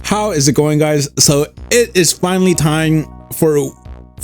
How is it going, guys? So it is finally time for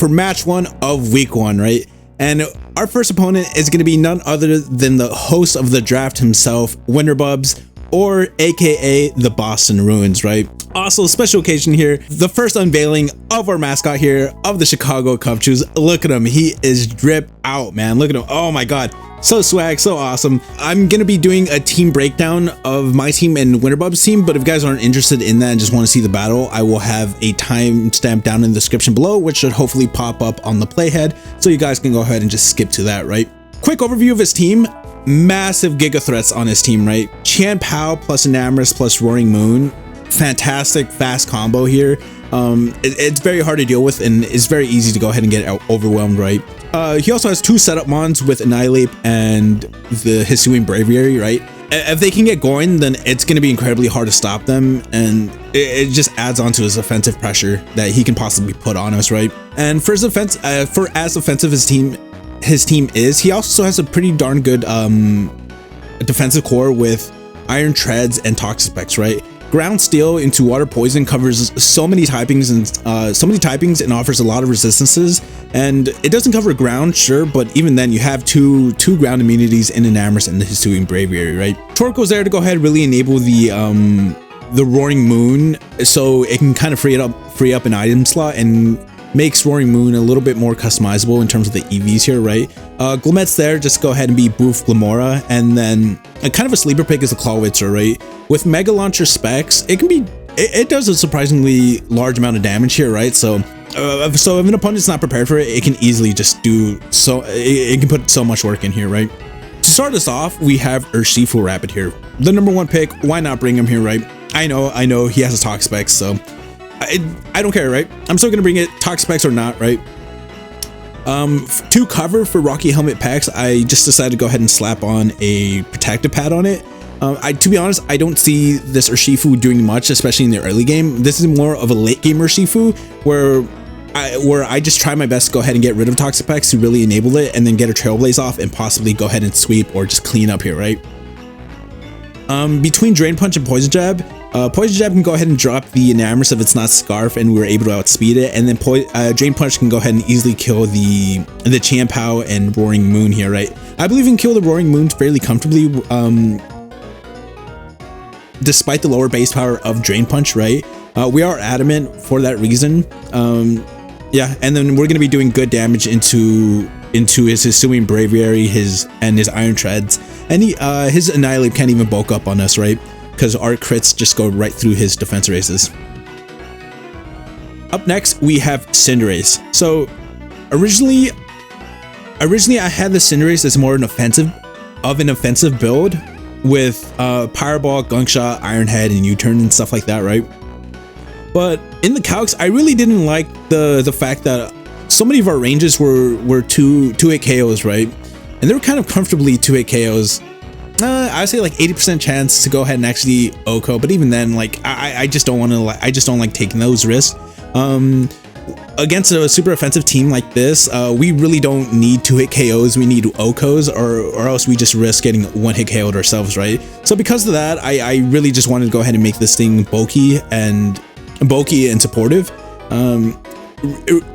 match 1 of week 1, right? And our first opponent is going to be none other than the host of the draft himself, Winterbubs, or aka the Boston Ruins, right? Also, special occasion here, the first unveiling of our mascot here of the Chicago Cub shoes. Look at him, he is dripped out, man. Look at him, oh my god, so swag, so awesome. I'm gonna be doing a team breakdown of my team and Winterbub's team, but if you guys aren't interested in that and just want to see the battle, I will have a timestamp down in the description below, which should hopefully pop up on the playhead, so you guys can go ahead and just skip to that, right? Quick overview of his team. Massive giga threats on his team, right? Chan Pao plus Haxorus plus Roaring Moon. Fantastic fast combo here. It's very hard to deal with and it's very easy to go ahead and get overwhelmed, right? He also has 2 setup mons with Annihilate and the Hisuian Braviary, right? If they can get going, then it's going to be incredibly hard to stop them, and it just adds on to his offensive pressure that he can possibly put on us, right? And for his offense, for as offensive his team is, he also has a pretty darn good defensive core with Iron Treads and Toxic Specs, right? Ground Steel into Water Poison covers so many typings and offers a lot of resistances, and it doesn't cover ground, sure, but even then you have two ground immunities in Haxorus and the Hisuian Braviary, right? Torko's there to go ahead and really enable the Roaring Moon, so it can kind of free up an item slot and makes Roaring Moon a little bit more customizable in terms of the EVs here, right? Glamet's there, just go ahead and be Boof Glamora, and then kind of a sleeper pick is a Clawitzer, right? With Mega Launcher specs, it does a surprisingly large amount of damage here, right? So if an opponent's not prepared for it, it can easily just do so. It can put so much work in here, right? To start us off, we have Urshifu Rapid here, the #1 pick. Why not bring him here, right? I know he has a Tox specs, so I don't care, right? I'm still gonna bring it, Tox specs or not, right? To cover for Rocky Helmet packs, I just decided to go ahead and slap on a protective pad on it. To be honest, I don't see this Urshifu doing much, especially in the early game. This is more of a late game Urshifu where I just try my best to go ahead and get rid of Toxic Packs to really enable it, and then get a Trailblaze off and possibly go ahead and sweep or just clean up here, right? Between Drain Punch and Poison Jab, Poison Jab can go ahead and drop the Haxorus if it's not Scarf and we're able to outspeed it, and then Drain Punch can go ahead and easily kill the Chan Pao and Roaring Moon here, right? I believe we can kill the Roaring Moon fairly comfortably, despite the lower base power of Drain Punch, right? We are adamant for that reason. Yeah, and then we're going to be doing good damage into his Hisuian Braviary, his Iron Treads, and his Annihilate can't even bulk up on us, right? Because our crits just go right through his defense races. Up next, we have Cinderace. So originally I had the Cinderace as more an offensive build with Fireball, Gunk Shot, Iron Head, and U-turn and stuff like that, right? But in the calcs, I really didn't like the fact that so many of our ranges were 2-hit KOs, right? And they were kind of comfortably 2-hit KOs. I'd say like 80% chance to go ahead and actually OHKO, but even then, like I just don't like taking those risks. Against a super offensive team like this, we really don't need 2-hit KOs. We need OHKOs, or else we just risk getting 1-hit KO'd ourselves, right? So because of that, I really just wanted to go ahead and make this thing bulky and supportive.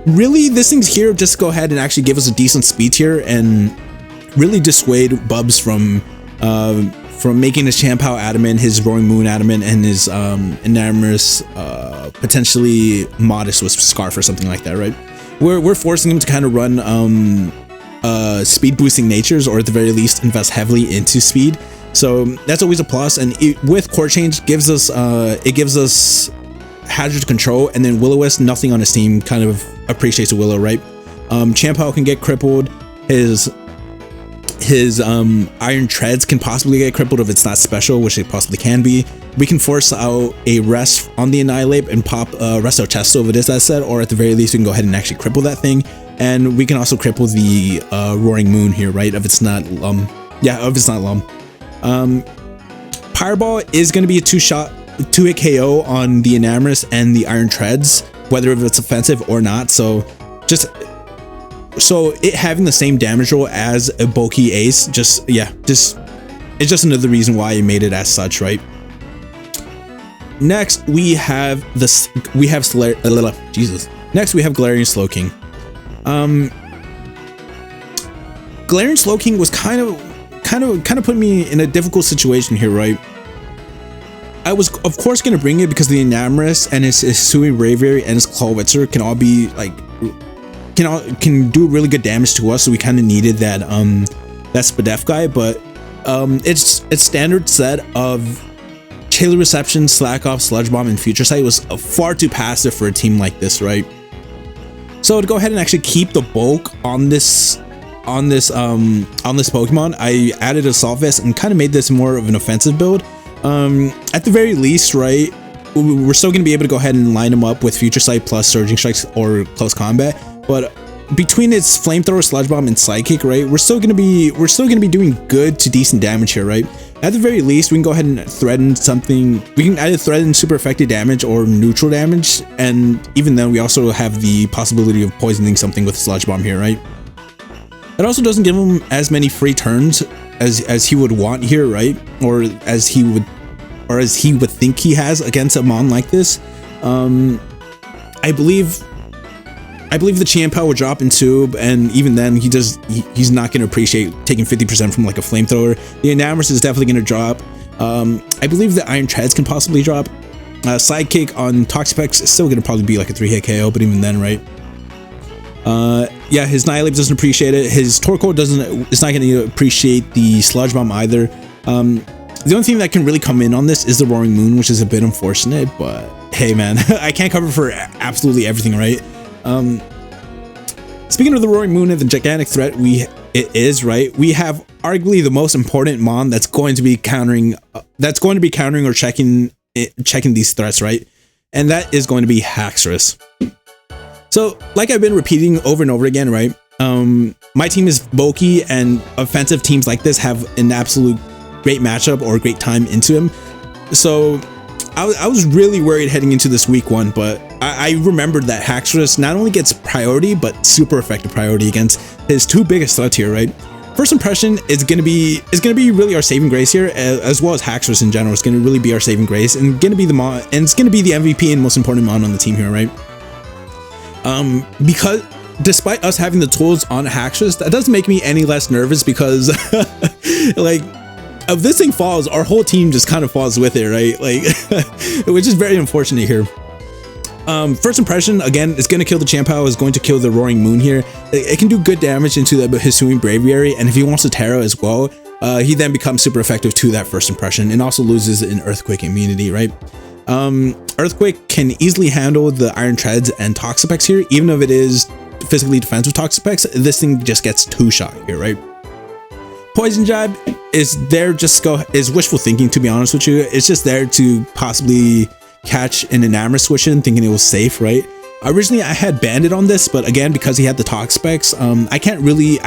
Really, this thing's here just to go ahead and actually give us a decent speed tier and really dissuade Bubs from making his Chan Pao adamant, his Roaring Moon adamant, and his Haxorus potentially modest with Scarf or something like that, right? We're forcing him to kind of run speed boosting natures, or at the very least invest heavily into speed. So that's always a plus, and with core change gives us hazard control, and then Will-O-Wisp, nothing on his team kind of appreciates a Willow, right? Chan Pao can get crippled. His Iron Treads can possibly get crippled if it's not special, which it possibly can be. We can force out a rest on the Annihilate and pop Resto Chesto if it is that set, or at the very least we can go ahead and actually cripple that thing. And we can also cripple the Roaring Moon here, right? If it's not if it's not Fireball is going to be a 2-hit KO on the Haxorus and the Iron Treads, whether if it's offensive or not. So it having the same damage roll as a bulky ace, it's just another reason why I made it as such, right? next we have Jesus. Next we have Galarian Slowking. Galarian Slowking was kind of put me in a difficult situation here, right? I was of course gonna bring it because the Enamorus and his Hisui Braviary and his Clawitzer can all be like can do really good damage to us, so we kind of needed that Spadef guy, but its standard set of Chili Reception, Slack Off, Sludge Bomb, and Future Sight was far too passive for a team like this, right? So to go ahead and actually keep the bulk on this Pokemon, I added a Assault Vest and kind of made this more of an offensive build. At the very least, right, we're still going to be able to go ahead and line them up with Future Sight plus Surging Strikes or Close Combat, but between its Flamethrower, Sludge Bomb, and Psychic, right, we're still gonna be doing good to decent damage here, right? At the very least, we can go ahead and threaten something. We can either threaten super effective damage or neutral damage, and even then, we also have the possibility of poisoning something with Sludge Bomb here, right? It also doesn't give him as many free turns as he would want here, right? Or as he would think he has against a mon like this. I believe the Chienpao will drop in Tube, and even then he's not going to appreciate taking 50% from like a Flamethrower. The Enamorus is definitely going to drop. I believe the Iron Treads can possibly drop. Sidekick on Toxapex is still going to probably be like a 3-hit KO, but even then, right? Yeah, his Nihilate doesn't appreciate it. His Torkoal is not going to appreciate the Sludge Bomb either. The only thing that can really come in on this is the Roaring Moon, which is a bit unfortunate, but hey man, I can't cover for absolutely everything, right? Speaking of the Roaring Moon and the gigantic threat it is, right? We have arguably the most important mon that's going to be countering or checking these threats, right? And that is going to be Haxorus. So, like I've been repeating over and over again, right? My team is bulky, and offensive teams like this have an absolute great matchup or great time into him. So I was really worried heading into this week 1, but I remembered that Haxorus not only gets priority, but super effective priority against his two biggest threats here, right? First impression is gonna be really our saving grace here, as well as Haxorus in general. It's gonna really be our saving grace, and gonna be the mon, and it's gonna be the MVP and most important mon on the team here, right? Because despite us having the tools on Haxorus, that doesn't make me any less nervous, because like, if this thing falls, our whole team just kind of falls with it, right? Like, which is very unfortunate here. First impression, again, it's going to kill the Chienpao, is going to kill the Roaring Moon here. It can do good damage into the Hisui Braviary, and if he wants to Terra as well, he then becomes super effective to that first impression, and also loses an Earthquake immunity, right? Earthquake can easily handle the Iron Treads and Toxapex here, even if it is physically defensive Toxapex. This thing just gets 2-shot here, right? Poison Jab is there is wishful thinking, to be honest with you. It's just there to possibly catch an Enamorus switch in, thinking it was safe, right? Originally I had Bandit on this, but again, because he had the Toxapex, I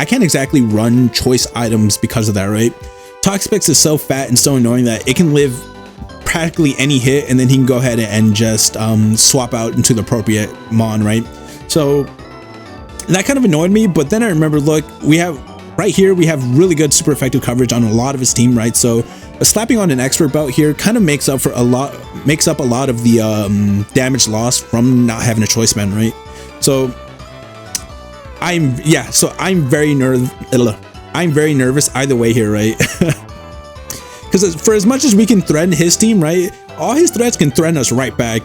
can't exactly run choice items because of that, right? Toxapex is so fat and so annoying that it can live practically any hit, and then he can go ahead and just swap out into the appropriate mon, right? So that kind of annoyed me, but then I remember, look, we have really good super effective coverage on a lot of his team, right? So slapping on an expert belt here kind of makes up a lot of the damage loss from not having a choice man, right? So I'm very nervous either way here, right? Because for as much as we can threaten his team, right, all his threats can threaten us right back.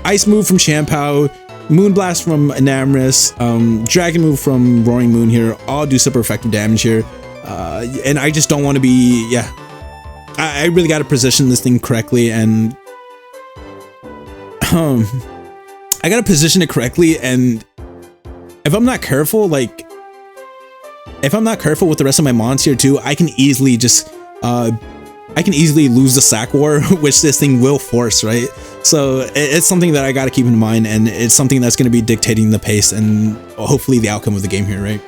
Ice move from Chienpao, Moonblast from Enamorus, Dragon move from Roaring Moon here, all do super effective damage here. And I just don't want to be, I really got to position this thing correctly, and I got to position it correctly, and if I'm not careful, with the rest of my mons here too, I can easily lose the sack war, which this thing will force, right? So it's something that I got to keep in mind, and it's something that's going to be dictating the pace and hopefully the outcome of the game here, right?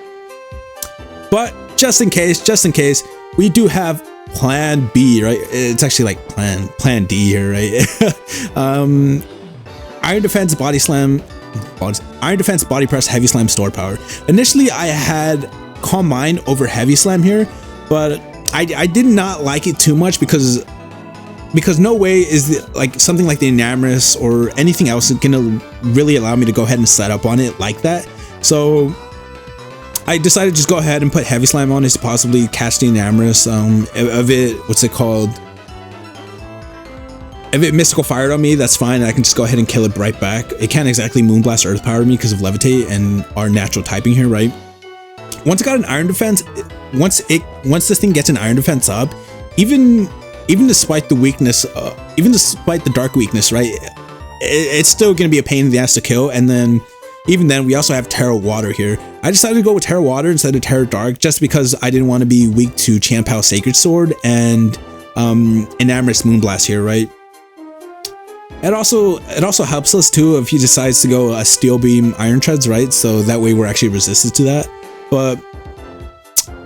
But just in case, we do have Plan B, right? It's actually like Plan D here, right? Iron Defense, Body Slam, Iron Defense, Body Press, Heavy Slam, Store Power. Initially, I had Calm Mind over Heavy Slam here, but I did not like it too much because because no way is like something like the Enamorus or anything else is gonna really allow me to go ahead and set up on it like that. So I decided to just go ahead and put Heavy Slam on it to possibly catch the Enamorus. If it, what's it called? If it Mystical Fired on me, that's fine. I can just go ahead and kill it right back. It can't exactly Moonblast Earth Power me because of Levitate and our natural typing here, right? Once it got an Iron Defense, once this thing gets an Iron Defense up, even despite the weakness, even despite the Dark weakness, right? It's still gonna be a pain in the ass to kill. And then even then, we also have Terra Water here. I decided to go with Terra Water instead of Terra Dark just because I didn't want to be weak to Chien-Pao Sacred Sword and Enamorus Moonblast here, right? It also helps us too if he decides to go a Steel Beam Iron Treads, right? So that way we're actually resistant to that. But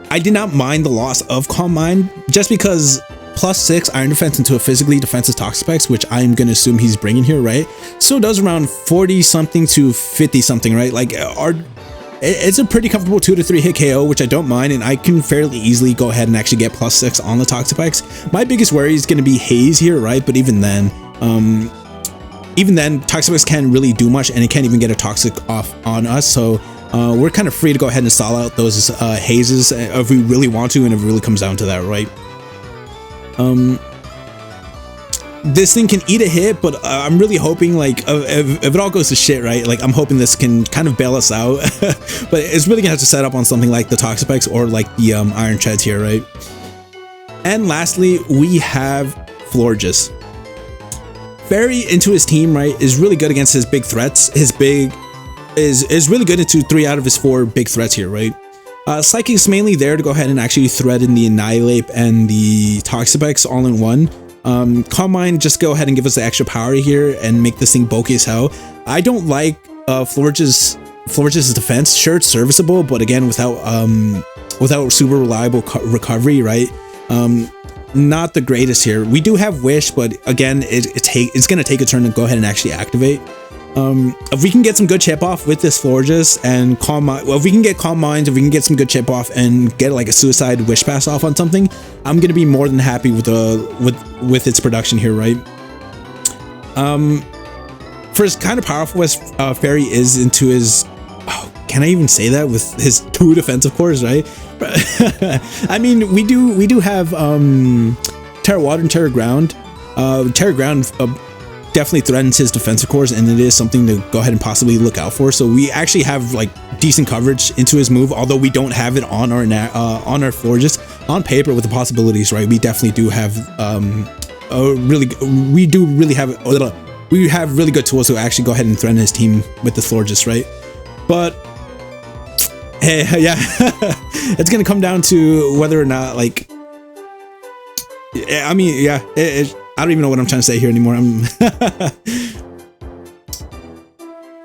I did not mind the loss of Calm Mind just because +6 Iron Defense into a physically defensive Toxapex, which I'm gonna assume he's bringing here, right? Still does around 40 something to 50 something, right? Like it's a pretty comfortable 2 to 3 hit KO, which I don't mind, and I can fairly easily go ahead and actually get +6 on the Toxapex. My biggest worry is gonna be Haze here, right? But even then Toxapex can't really do much, and it can't even get a Toxic off on us, so we're kind of free to go ahead and stall out those hazes if we really want to, and if it really comes down to that, right? This thing can eat a hit, but I'm really hoping, like, if it all goes to shit, right, like, I'm hoping this can kind of bail us out. But it's really gonna have to set up on something like the Toxapex or like the Iron Treads here, right? And lastly, we have Florges. Fairy into his team, right, is really good against his big threats. Is really good into 3 out of his 4 big threats here, right? Psychic's mainly there to go ahead and actually threaten the Annihilate and the Toxapex all in one. Calm Mind, just go ahead and give us the extra power here and make this thing bulky as hell. I don't like Florges' defense. Sure, it's serviceable, but again, without super reliable recovery, right? Not the greatest here. We do have Wish, but again, it's gonna take a turn to go ahead and actually activate. If we can get some good chip off with this Florges and Calm Mind, well, if we can get Calm Minds, if we can get some good chip off and get like a Suicide Wish Pass off on something, I'm gonna be more than happy with its production here, right? For as kind of powerful as Fairy is into his, can I even say that, with his 2 defensive cores, right? I mean, we do have Terra Water and Terra Ground. Terra Ground definitely threatens his defensive cores, and it is something to go ahead and possibly look out for. So we actually have like decent coverage into his move, although we don't have it on our Florges. On paper, with the possibilities, right, we definitely do have we have really good tools to actually go ahead and threaten his team with the Florges, right? But hey, yeah, it's gonna come down to whether or not, like, I mean, yeah, I don't even know what I'm trying to say here anymore.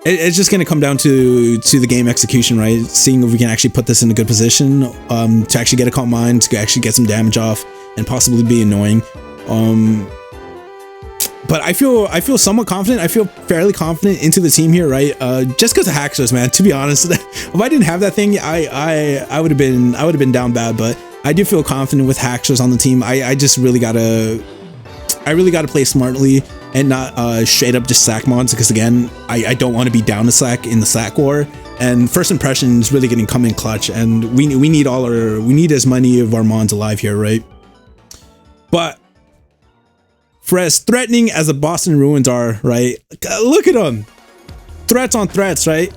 It's just gonna come down to the game execution, right? Seeing if we can actually put this in a good position to actually get a Calm Mind, to actually get some damage off, and possibly be annoying. But I feel somewhat confident. I feel fairly confident into the team here, right? Just because of Haxorus, man. To be honest, if I didn't have that thing, I would have been down bad. But I do feel confident with Haxorus on the team. I just really gotta play smartly and not straight up just sack mods, because again, I don't want to be down to sack in the sack war. And first impression is really going to come in clutch, and we need as many of our mons alive here, right? But for as threatening as the Boston Ruins are, right? Look at them, threats on threats, right?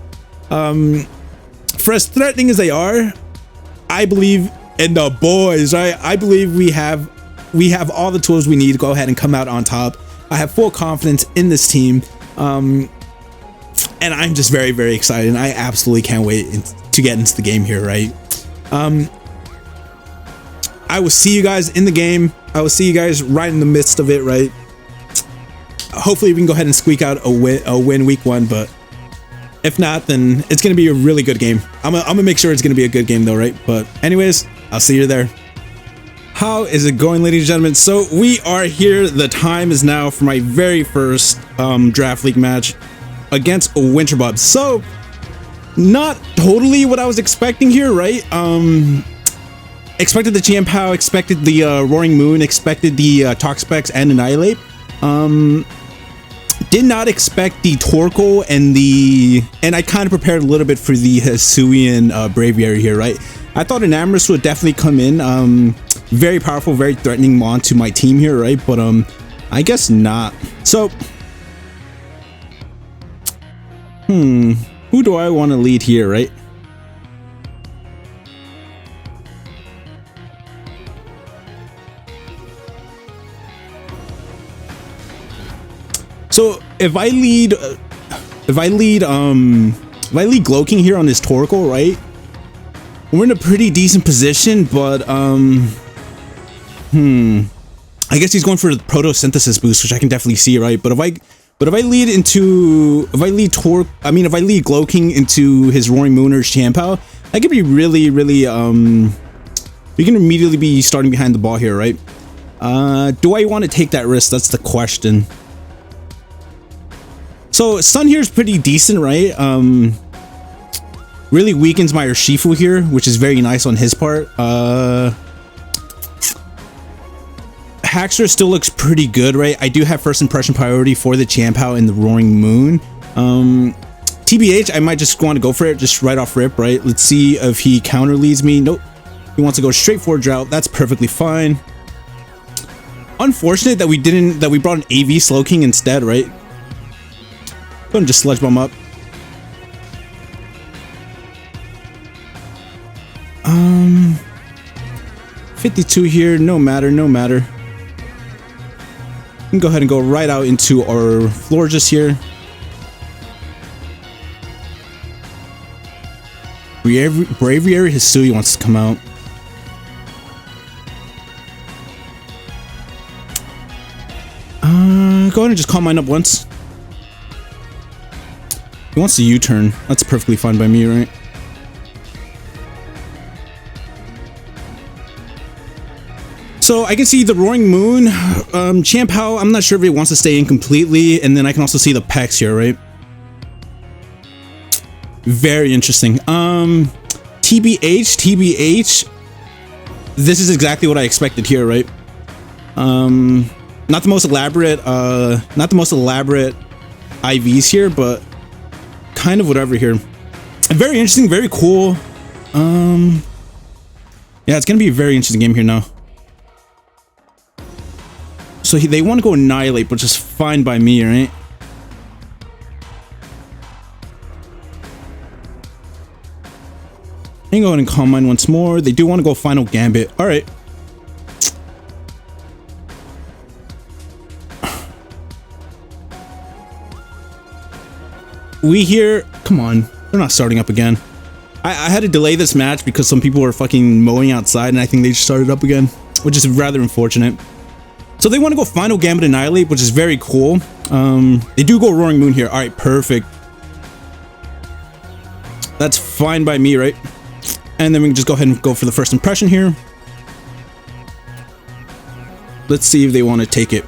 For as threatening as they are, I believe in the boys, right? I believe we have all the tools we need to go ahead and come out on top. I have full confidence in this team, and I'm just very, very excited, and I absolutely can't wait to get into the game here, right? I will see you guys in the game. I will see you guys right in the midst of it, right? Hopefully we can go ahead and squeak out a win week 1, but if not, then it's going to be a really good game. I'm gonna make sure it's going to be a good game though, right? But anyways, I'll see you there. How is it going, ladies and gentlemen? So we are here. The time is now for my very first draft league match against Winterbub. So not totally what I was expecting here, right? expected the Chian-Pao, expected the Roaring Moon, expected the Toxapex and Annihilate. Did not expect the Torkoal and I kind of prepared a little bit for the Hisuian Braviary here, right? I thought an Amorous would definitely come in. Very powerful, very threatening mon to my team here, right? But I guess not. So, who do I want to lead here, right? So if I lead Glowking here on this Torkoal, right? We're in a pretty decent position, but I guess he's going for the Photosynthesis boost, which I can definitely see, right? But if I lead Glowking into his Roaring Moon or Chian-Pao, that could be really, we can immediately be starting behind the ball here, right? Do I want to take that risk? That's the question. So Sun here is pretty decent, right? Really weakens my Urshifu here, which is very nice on his part. Haxorus still looks pretty good, right? I do have first impression priority for the Chian-Pao and the Roaring Moon. TBH, I might just want to go for it, just right off rip, right? Let's see if he counter leads me. Nope. He wants to go straight for a Drought. That's perfectly fine. Unfortunate that we brought an AV Slowking instead, right? Go ahead and just Sludge Bomb up. 52 here, no matter. We can go ahead and go right out into our Florges here. Braviary Hisui wants to come out. Go ahead and just Calm Mind up once. He wants to U-turn. That's perfectly fine by me, right? So I can see the Roaring Moon, Chian-Pao, I'm not sure if he wants to stay in completely, and then I can also see the Pex here, right? Very interesting. TBH, this is exactly what I expected here, right? Not the most elaborate IVs here, but kind of whatever here. Very interesting, very cool. Yeah, it's gonna be a very interesting game here now. So they want to go Annihilate, but just fine by me, right? I can go ahead and Calm Mind once more. They do want to go Final Gambit. All right. We here. Come on. They're not starting up again. I had to delay this match because some people were fucking mowing outside, and I think they just started up again, which is rather unfortunate. So they want to go Final Gambit Annihilate, which is very cool. They do go Roaring Moon here. All right, perfect. That's fine by me, right? And then we can just go ahead and go for the first impression here. Let's see if they want to take it.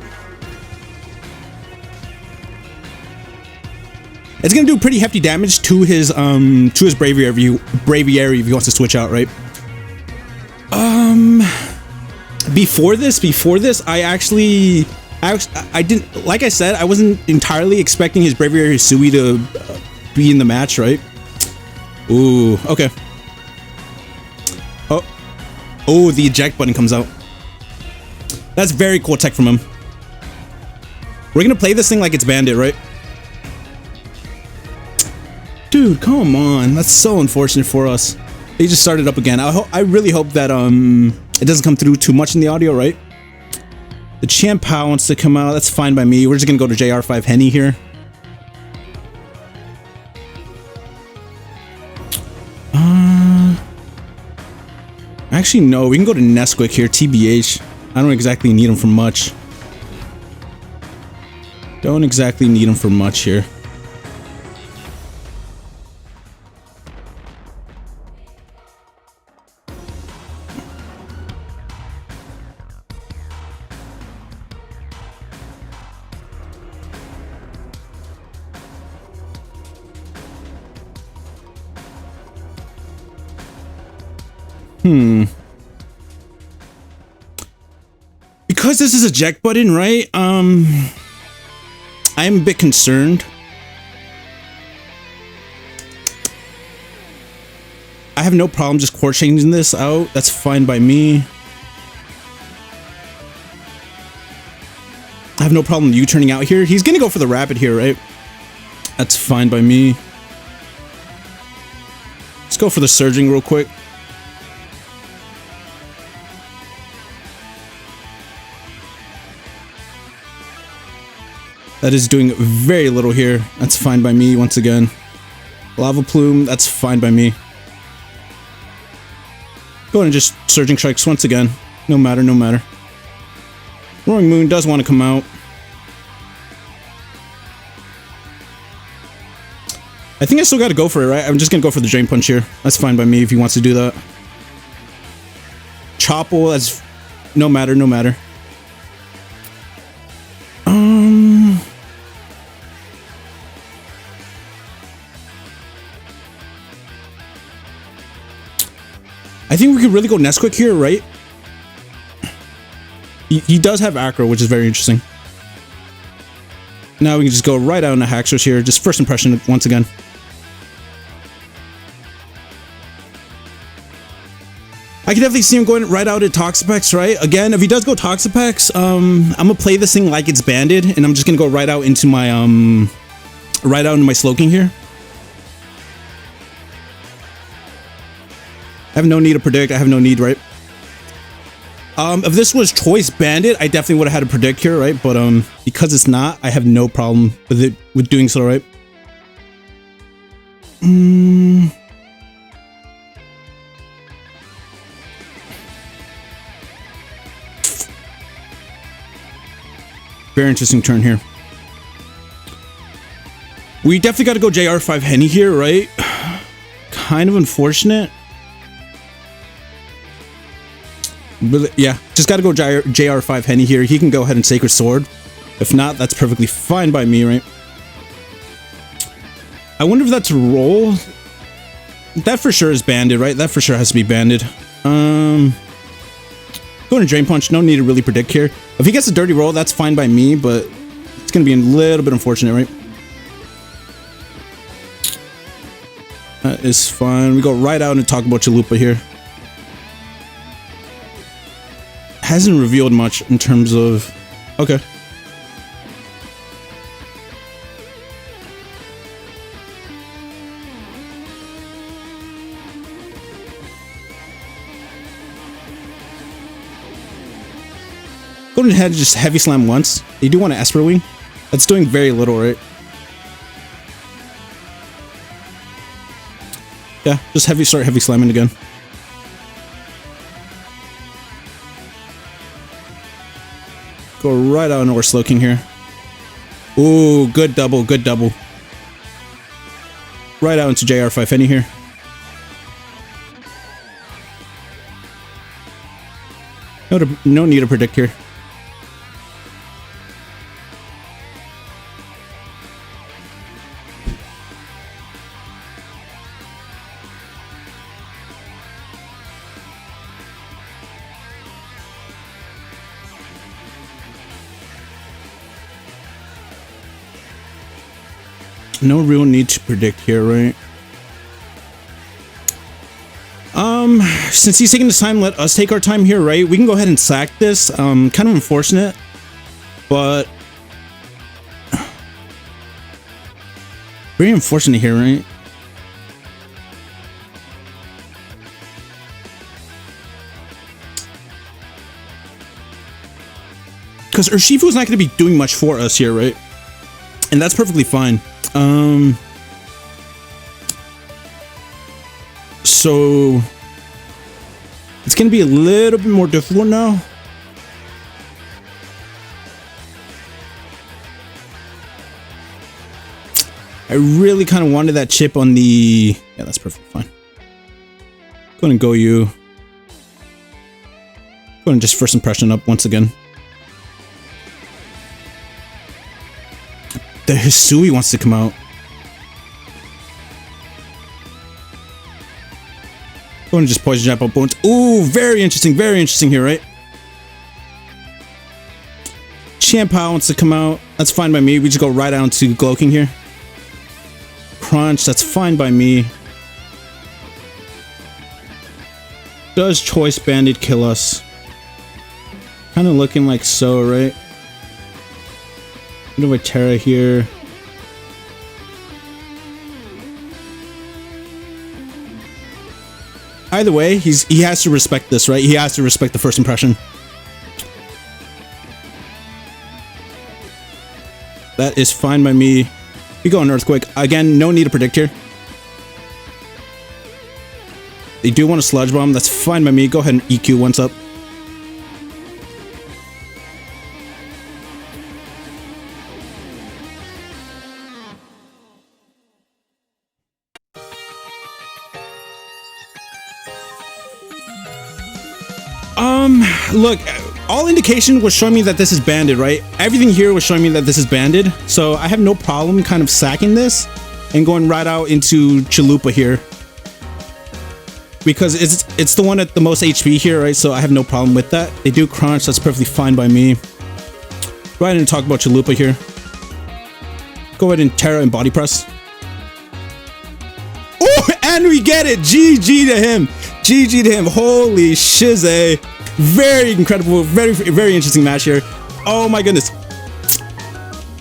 It's gonna do pretty hefty damage to his Braviary if he wants to switch out, right? Before this, I didn't, like I said, I wasn't entirely expecting his Braviary Hisui to be in the match, right? Ooh, okay. Oh, the eject button comes out. That's very cool tech from him. We're gonna play this thing like it's Bandit, right? Dude, come on. That's so unfortunate for us. They just started up again. I really hope that it doesn't come through too much in the audio, right? The Chian-Pao wants to come out. That's fine by me. We're just gonna go to JR5 Henny here. Actually, no. We can go to Nesquik here. TBH. I don't exactly need him for much. Don't exactly need him for much here. because this is a eject button, right? I am a bit concerned. I have no problem just core changing this out. That's fine by me. I have no problem you turning out here. He's gonna go for the rapid here, right? That's fine by me. Let's go for the surging real quick. That is doing very little here. That's fine by me once again. Lava plume, that's fine by me. Go ahead and just surging strikes once again. No matter, no matter. Roaring Moon does want to come out. I think I still got to go for it, right? I'm just going to go for the Drain Punch here. That's fine by me if he wants to do that. Chopple, that's no matter, no matter. I think we could really go Nesquik here, right? He does have Acro, which is very interesting. Now we can just go right out into Haxorus here. Just first impression once again. I can definitely see him going right out at Toxapex, right? Again, if he does go Toxapex, I'm gonna play this thing like it's banded, and I'm just gonna go right out into my Slowking here. I have no need to predict. I have no need, right? If this was Choice Bandit, I definitely would have had to predict here, right? But because it's not, I have no problem with doing so, right? Very interesting turn here. We definitely got to go JR5 Henny here, right? Kind of unfortunate. But yeah, just got to go JR5 Henny here. He can go ahead and Sacred Sword. If not, that's perfectly fine by me, right? I wonder if that's a roll. That for sure is banded, right? That for sure has to be banded. Going to Drain Punch. No need to really predict here. If he gets a dirty roll, that's fine by me, but it's going to be a little bit unfortunate, right? That is fine. We go right out and talk about Chalupa here. Hasn't revealed much in terms of... Okay. Going ahead and just Heavy Slam once. You do want to Esper Wing. That's doing very little, right? Yeah, just start Heavy Slamming again. Go right out into our Slowking here. Ooh, good double, good double. Right out into JR5 Henny here. No need to predict here. No real need to predict here, right? Since he's taking this time, let us take our time here, right? We can go ahead and sack this. Kind of unfortunate, but very unfortunate here, right? Because Urshifu is not going to be doing much for us here, right? And that's perfectly fine. So it's gonna be a little bit more difficult now. I really kind of wanted that chip on the... Yeah, that's perfectly fine. Go ahead and go you. Go ahead and just first impression up once again. The Hisui wants to come out. Go and just poison jab up once. Ooh, very interesting here, right? Qianpao wants to come out. That's fine by me. We just go right down to Gloking here. Crunch, that's fine by me. Does Choice Bandit kill us? Kind of looking like so, right? Into Terra here. Either way, he has to respect this, right? He has to respect the first impression. That is fine by me. We go on Earthquake. Again, no need to predict here. They do want a Sludge Bomb. That's fine by me. Go ahead and EQ once up. Look, all indication was showing me that this is banded, right? Everything here was showing me that this is banded, so I have no problem kind of sacking this and going right out into Chalupa here, because it's the one at the most HP here, right? So I have no problem with that. They do crunch, that's perfectly fine by me. Go ahead and talk about Chalupa here. Go ahead and Terra and Body Press. Oh, and we get it! GG to him! GG to him! Holy shiz! Very incredible, very interesting match here. Oh my goodness.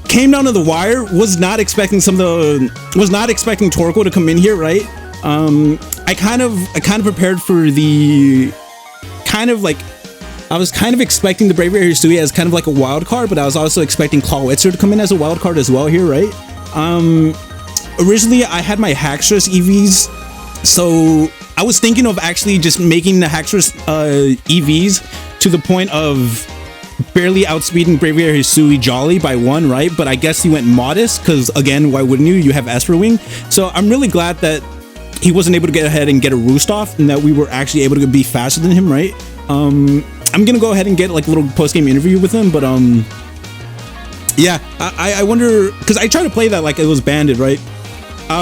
Came down to the wire. Was not expecting Torkoal to come in here, right? I kind of prepared for the I was kind of expecting the Braviary Hisui as kind of like a wild card, but I was also expecting Clawitzer to come in as a wild card as well here, right? Originally I had my Haxorus EVs, so I was thinking of actually just making the Haxorus EVs to the point of barely outspeeding Braviary Hisui Jolly by 1, right? But I guess he went modest, because again, why wouldn't you? You have Esper Wing. So I'm really glad that he wasn't able to get ahead and get a roost off, and that we were actually able to be faster than him, right? I'm gonna go ahead and get like a little post-game interview with him, but yeah, I wonder, because I tried to play that like it was banded, right?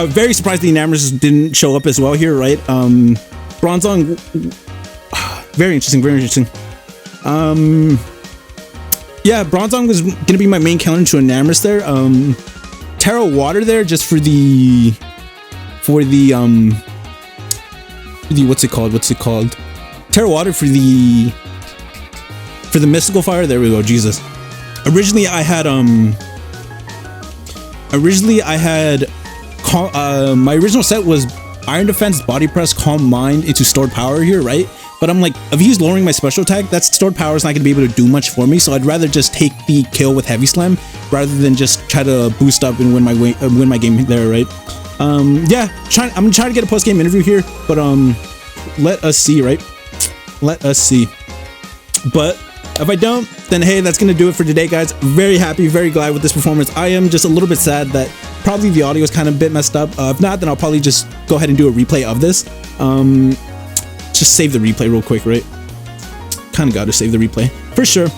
Very surprised the Enamours didn't show up as well here, right? Bronzong, very interesting, very interesting. Yeah, Bronzong was gonna be my main counter to Enamours there. Terra Water there just for the what's it called? Terra Water for the Mystical Fire. There we go. Jesus. Originally I had my original set was Iron Defense, Body Press, Calm Mind into Stored Power here, right? But I'm like, if he's lowering my special attack, that Stored Power is not going to be able to do much for me, so I'd rather just take the kill with Heavy Slam rather than just try to boost up and win my game there, right? Yeah, I'm trying to get a post-game interview here, but let us see, right? Let us see. But if I don't, then hey, that's gonna do it for today, guys. Very happy, very glad with this performance. I am just a little bit sad that probably the audio is kind of a bit messed up. If not, then I'll probably just go ahead and do a replay of this. Just save the replay real quick, right? Kind of got to save the replay for sure.